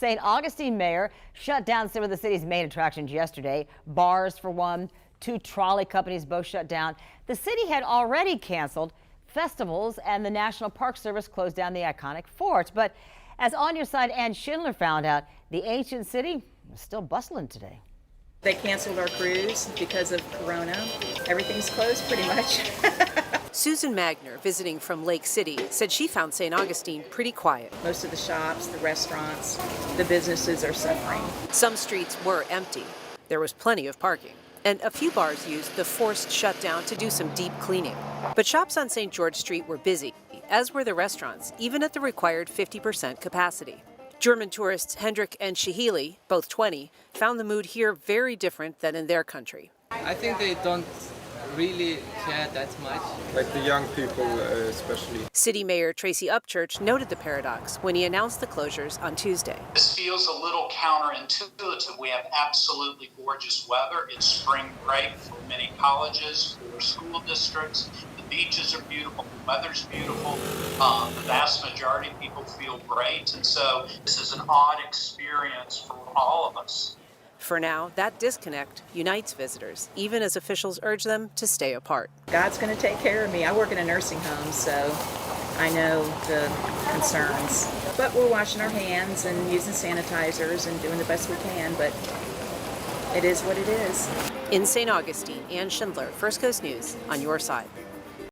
St. Augustine mayor shut down some of the city's main attractions yesterday. Bars for one, 2 trolley companies both shut down. The city had already canceled festivals, and the National Park Service closed down the iconic fort. But as On Your Side Ann Schindler found out, the ancient city is still bustling today. They canceled our cruise because of Corona. Everything's closed pretty much. Susan Magner, visiting from Lake City, said she found St. Augustine pretty quiet. Most of the shops, the restaurants, the businesses are suffering. Some streets were empty. There was plenty of parking. And a few bars used the forced shutdown to do some deep cleaning. But shops on St. George Street were busy, as were the restaurants, even at the required 50% capacity. German tourists Hendrik and Shihili, both 20, found the mood here very different than in their country. I think they don't really care that much. Like the young people especially. City Mayor Tracy Upchurch noted the paradox when he announced the closures on Tuesday. This feels a little counterintuitive. We have absolutely gorgeous weather. It's spring break for many colleges, for school districts. The beaches are beautiful, the weather's beautiful. The vast majority of people feel great. And so this is an odd experience for all of us. For now, that disconnect unites visitors, even as officials urge them to stay apart. God's going to take care of me. I work in a nursing home, so I know the concerns. But we're washing our hands and using sanitizers and doing the best we can, but it is what it is. In St. Augustine, Ann Schindler, First Coast News, on your side.